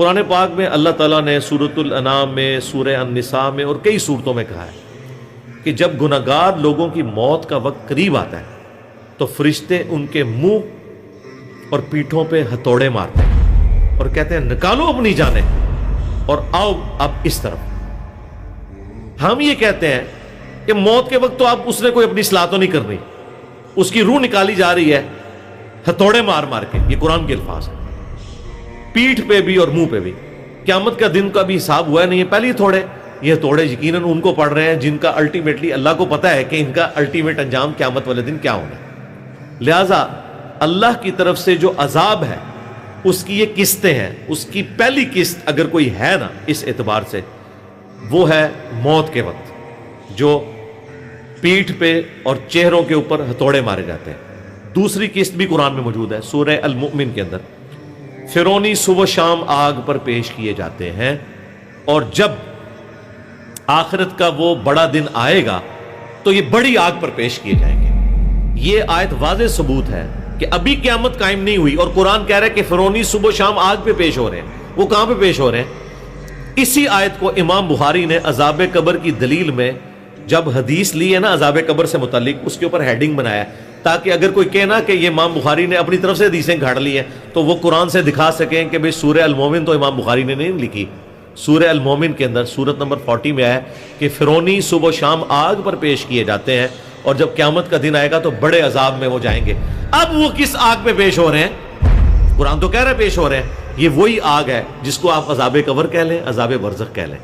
قرآن پاک میں اللہ تعالیٰ نے سورۃ الانعام میں، سورہ النساء میں اور کئی صورتوں میں کہا ہے کہ جب گناہگار لوگوں کی موت کا وقت قریب آتا ہے تو فرشتے ان کے منہ اور پیٹھوں پہ ہتھوڑے مارتے ہیں اور کہتے ہیں نکالو اپنی جانیں اور آؤ اب اس طرف۔ ہم یہ کہتے ہیں کہ موت کے وقت تو اب اس نے کوئی اپنی اصلاح تو نہیں کرنی، اس کی روح نکالی جا رہی ہے ہتھوڑے مار مار کے۔ یہ قرآن کے الفاظ ہیں، پیٹھ پہ بھی اور منہ پہ بھی۔ قیامت کا دن کا بھی حساب ہوا نہیں ہے، پہلے تھوڑے یہ تھوڑے یقیناً ان کو پڑھ رہے ہیں جن کا الٹیمیٹلی اللہ کو پتا ہے کہ ان کا الٹیمیٹ انجام قیامت والے دن کیا ہونا ہے۔ لہذا اللہ کی طرف سے جو عذاب ہے اس کی یہ قسطیں ہیں، اس کی پہلی قسط اگر کوئی ہے نا اس اعتبار سے، وہ ہے موت کے وقت جو پیٹھ پہ اور چہروں کے اوپر ہتھوڑے مارے جاتے ہیں۔ دوسری قسط بھی قرآن میں موجود ہے، سورہ المؤمن کے اندر، فرعونی صبح و شام آگ پر پیش کیے جاتے ہیں اور جب آخرت کا وہ بڑا دن آئے گا تو یہ بڑی آگ پر پیش کیے جائیں گے۔ یہ آیت واضح ثبوت ہے کہ ابھی قیامت قائم نہیں ہوئی اور قرآن کہہ رہا ہے کہ فرعونی صبح و شام آگ پہ پیش ہو رہے ہیں۔ وہ کہاں پہ پیش ہو رہے ہیں؟ اسی آیت کو امام بخاری نے عذاب قبر کی دلیل میں جب حدیث لی ہے نا عذاب قبر سے متعلق، اس کے اوپر ہیڈنگ بنایا ہے تاکہ اگر کوئی کہنا کہ یہ امام بخاری نے اپنی طرف سے حدیثیں گھاڑ لی ہیں تو وہ قرآن سے دکھا سکیں کہ بھئی سورہ المومن تو امام بخاری نے نہیں لکھی۔ سورہ المومن کے اندر سورت نمبر 40 میں آیا کہ فرعونی صبح و شام آگ پر پیش کیے جاتے ہیں اور جب قیامت کا دن آئے گا تو بڑے عذاب میں وہ جائیں گے۔ اب وہ کس آگ پہ پیش ہو رہے ہیں؟ قرآن تو کہہ رہے پیش ہو رہے ہیں، یہ وہی آگ ہے جس کو آپ عذاب قبر کہہ لیں، عذاب برزخ کہہ لیں۔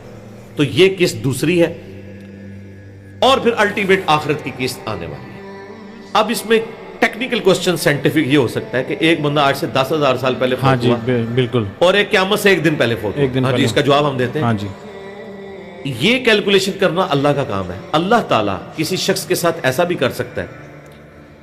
تو یہ قسط دوسری ہے اور پھر الٹیمیٹ آخرت کی قسط آنے والی ہے۔ اب اس میں ٹیکنیکل کوسچن سائنٹیفک یہ ہو سکتا ہے کہ ایک بندہ آج سے 10,000 سال پہلے فوت ہوا، بالکل، اور ایک قیامت سے ایک دن پہلے فوت ہوا۔ ہاں جی، اس کا جواب ہم دیتے ہیں۔ ہاں جی، یہ کیلکولیشن کرنا اللہ کا کام ہے۔ اللہ تعالیٰ کسی شخص کے ساتھ ایسا بھی کر سکتا ہے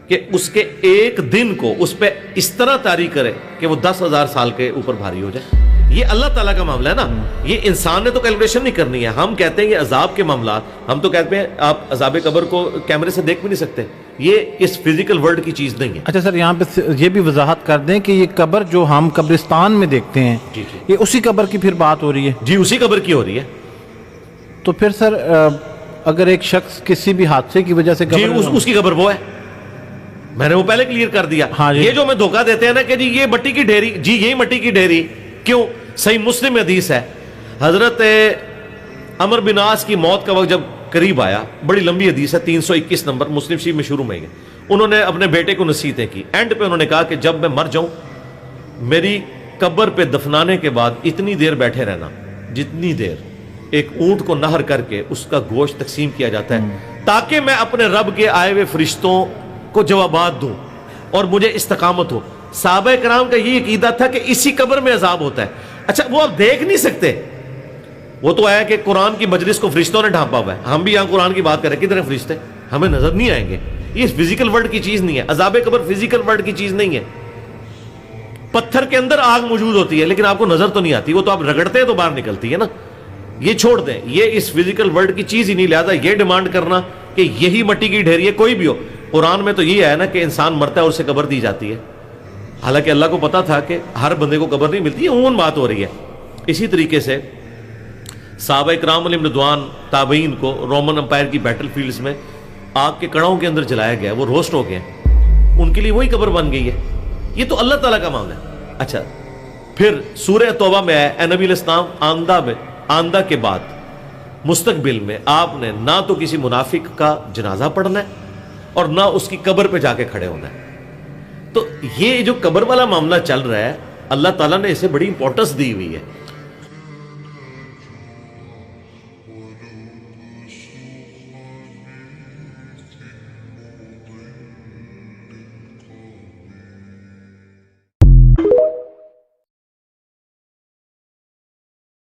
کہ اس کے ایک دن کو اس پہ اس طرح طاری کرے کہ وہ 10,000 سال کے اوپر بھاری ہو جائے۔ یہ اللہ تعالیٰ کا معاملہ ہے نا، یہ انسان نے تو کیلکولیشن نہیں کرنی ہے۔ ہم کہتے ہیں یہ عذاب کے معاملات، ہم تو کہتے ہیں آپ عذاب قبر کو کیمرے سے دیکھ بھی نہیں سکتے، یہ اس فزیکل ورلڈ کی چیز نہیں ہے۔ اچھا سر، یہاں پہ یہ بھی وضاحت کر دیں کہ یہ قبر جو ہم قبرستان میں دیکھتے ہیں، جی جی، یہ اسی قبر کی پھر بات ہو رہی ہے؟ جی اسی قبر کی ہو رہی ہے۔ تو پھر سر اگر ایک شخص کسی بھی حادثے کی وجہ سے جی اس کی قبر وہ ہے، میں نے وہ پہلے کلیئر کر دیا۔ ہاں جی، یہ جو میں دھوکہ دیتے ہیں نا کہ جی یہ مٹی کی ڈھیری، جی یہی مٹی کی ڈھیری، کیوں؟ صحیح مسلم حدیث ہے، حضرت عمر بن عاص کی موت کا وقت جب قریب آیا، بڑی لمبی حدیث ہے، 321 نمبر مسلم شریف میں شروع میں ہے، انہوں نے اپنے بیٹے کو نصیحتیں کی، اینڈ پہ انہوں نے کہا کہ جب میں مر جاؤں میری قبر پہ دفنانے کے بعد اتنی دیر بیٹھے رہنا جتنی دیر ایک اونٹ کو نہر کر کے اس کا گوشت تقسیم کیا جاتا ہے، تاکہ میں اپنے رب کے آئے ہوئے فرشتوں کو جوابات دوں اور مجھے استقامت ہو۔ صحابہ کرام کا یہ عقیدہ تھا کہ اسی قبر میں عذاب ہوتا ہے۔ اچھا وہ آپ دیکھ نہیں سکتے، وہ تو ہے کہ قرآن کی مجلس کو فرشتوں نے ڈھانپا ہوا ہے، ہم بھی یہاں قرآن کی بات کریں، کدھر ہیں فرشتے؟ ہمیں نظر نہیں آئیں گے، یہ فزیکل ورلڈ کی چیز نہیں ہے، عذاب قبر فزیکل ورلڈ کی چیز نہیں ہے۔ پتھر کے اندر آگ موجود ہوتی ہے لیکن آپ کو نظر تو نہیں آتی، وہ تو آپ رگڑتے ہیں تو باہر نکلتی ہے نا۔ یہ چھوڑ دیں، یہ اس فزیکل ورلڈ کی چیز ہی نہیں، لہذا یہ ڈیمانڈ کرنا کہ یہی مٹی کی ڈھیری ہے، کوئی بھی ہو، قرآن میں تو یہ ہے نا کہ انسان مرتا ہے اور اسے قبر دی جاتی ہے، حالانکہ اللہ کو پتا تھا کہ ہر بندے کو قبر نہیں ملتی، عموماً بات ہو رہی ہے۔ اسی طریقے سے صحابہ اکرام علیہم رضوان تابعین کو رومن امپائر کی بیٹل فیلڈز میں آگ کے کڑاؤں کے اندر جلایا گیا، وہ روسٹ ہو گئے، ان کے لیے وہی قبر بن گئی ہے۔ یہ تو اللہ تعالیٰ کا معاملہ ہے۔ اچھا پھر سورہ توبہ میں ہے، اے نبی علیہ السلام آندہ کے بعد مستقبل میں آپ نے نہ تو کسی منافق کا جنازہ پڑھنا ہے اور نہ اس کی قبر پہ جا کے کھڑے ہونا ہے۔ تو یہ جو قبر والا معاملہ چل رہا ہے اللہ تعالیٰ نے اسے بڑی امپورٹنس دی ہوئی ہے۔